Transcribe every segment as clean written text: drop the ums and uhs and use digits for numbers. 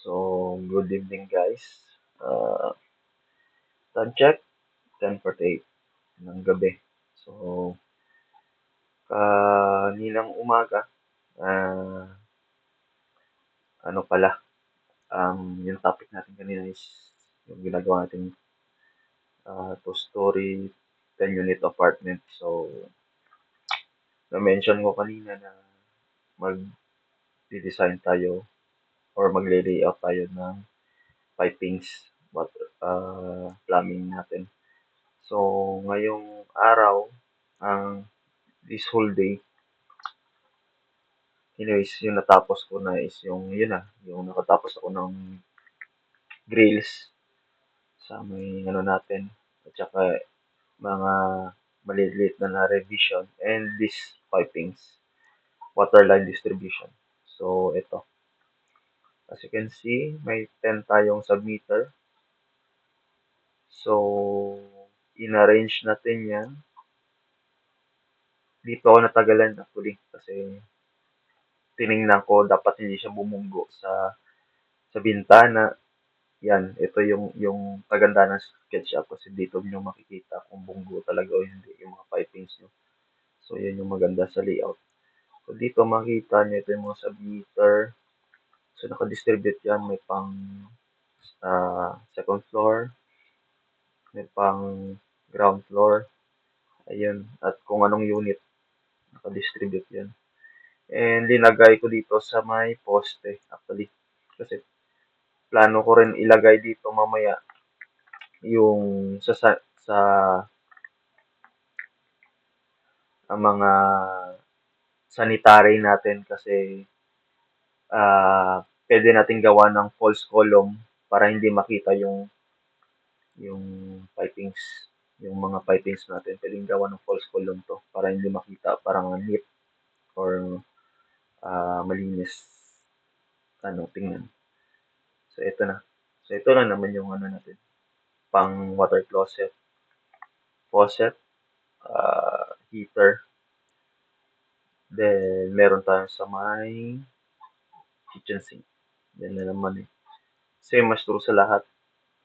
So, good evening guys. Time check, 10:48 ng gabi. So, kaninang umaga, ah, ano pala, yung topic natin kanina is yung ginagawa natin two-story, 10-unit apartment. So, na-mention ko kanina na mag-design tayo or magle-layout tayo ng pipings, plumbing natin. So, ngayong araw, ang this whole day, anyways, yung natapos ko na is yung nakatapos ako ng grills sa may ano natin, at saka mga maliliit na revision and these pipings, water line distribution. So, ito. As you can see, may 10 tayong submeter. So, in-arrange natin yan. Dito ako natagalan actually kasi tiningnan ko dapat hindi siya bumunggo sa bintana. Yan, ito yung kagandahan ng SketchUp kasi dito nyo makikita kung bunggo talaga o hindi yung mga pipings nyo. So, yan yung maganda sa layout. So, dito makita nyo ito yung mga submeter. So, nakadistribute yan. May pang second floor, may pang ground floor. Ayun. At kung anong unit, nakadistribute yan. And linagay ko dito sa may poste actually. Kasi plano ko rin ilagay dito mamaya yung sa ang mga sanitary natin kasi pwede natin gawa ng false column para hindi makita yung pipings, yung mga pipings natin. Pwedeng gawa ng false column to para hindi makita, parang neat or malinis tingnan. So ito na. So ito na naman yung ano natin, pang water closet, faucet, heater. Then meron tayong sa may kitchen sink. Yan na naman eh. Same as true sa lahat.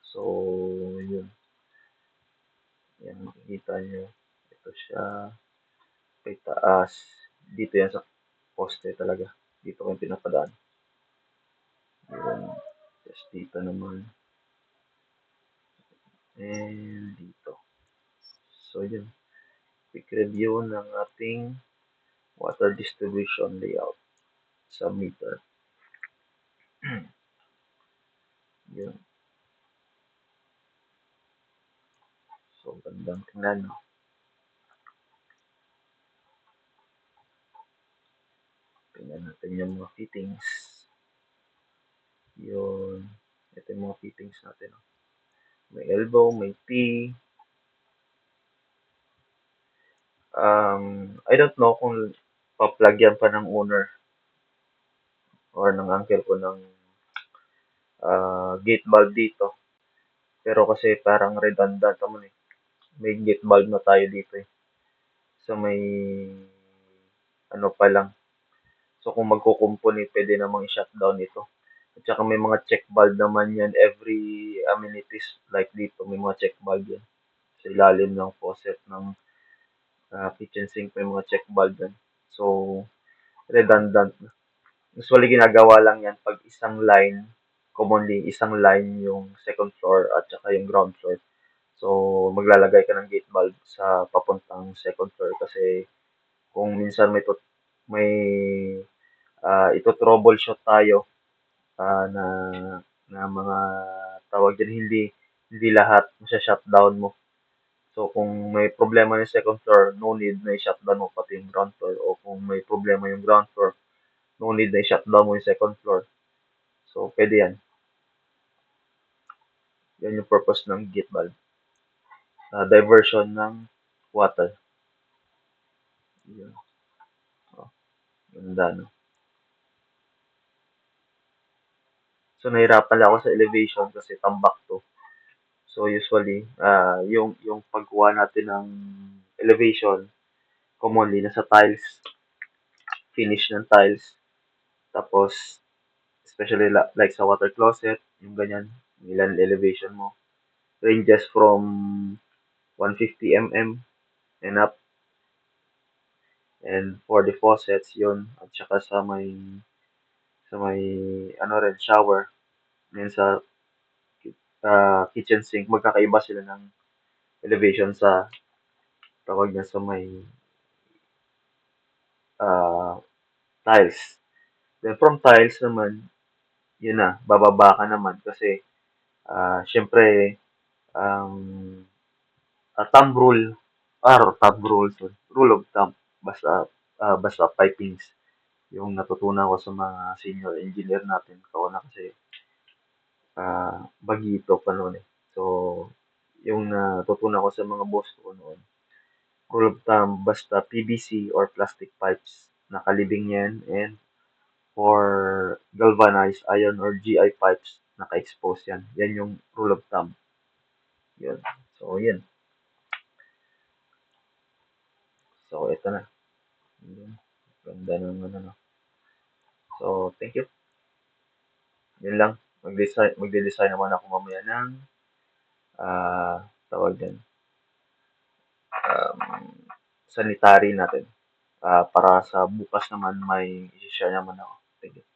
So, yun. Yan, makikita nyo. Ito siya. Kay taas. Dito yan sa poste talaga. Dito ko yung pinapadaan. Yun. Just dito naman. And dito. So, yun. Quick review ng ating water distribution layout sa meter. Yun. So, gandang tingnan, no? Tingnan natin yung mga fittings. Yun. Ito yung mga fittings natin, no? May elbow, may T. I don't know kung paplagyan pa ng owner or ng uncle ko ng gate valve dito. Pero kasi parang redundant naman eh. May gate valve na tayo dito eh. So may ano pa lang. So kung magkukumpuni, pwede namang i-shutdown ito. At saka may mga check valve naman yan. Every amenities like dito, may mga check valve yan. Sa ilalim ng faucet ng kitchen sink, may mga check valve yan. So, redundant na. Usually ginagawa lang yan pag isang line, commonly isang line yung second floor at saka yung ground floor. So, maglalagay ka ng gate valve sa papuntang second floor kasi kung minsan may ito troubleshoot tayo na mga tawag din hindi lahat masya-shutdown mo. So, kung may problema yung second floor, no need na i-shutdown mo pati yung ground floor. O kung may problema yung ground floor, no need na i-shutdown mo yung second floor. So, pwede yan. Yan yung purpose ng gate valve. Diversion ng water. Yan. Oh, ganda, no? So, nahirapan lang ako sa elevation kasi tambak to. So, usually, yung pagkuha natin ng elevation, commonly, nasa tiles, finish ng tiles, tapos especially like sa water closet, yung ganyan, ilan elevation mo. Ranges from 150 mm and up. And for the faucets, yun. At saka sa may ano rin, shower. Yan sa kitchen sink, magkakaiba sila ng elevation sa tawag niya sa may ah, tiles. Then from tiles naman, yun na, bababa ka naman kasi syempre, ang thumb rule, thumb rule, sorry, rule of thumb, basta pipings, yung natutunan ko sa mga senior engineer natin, kauna kasi bagito pa noon eh. So, yung natutunan ko sa mga boss ko noon, rule of thumb, basta PVC or plastic pipes, nakalibing yan, and for galvanized iron or GI pipes, naka-expose yan. Yan yung rule of thumb. Yun. So, yun. So, ito na. Yun. Ganda naman ano. So, thank you. Yun lang. Magde-design naman ako mamaya ng tawag din, um, sanitary natin. Para sa bukas naman may i-share naman ako. Thank you.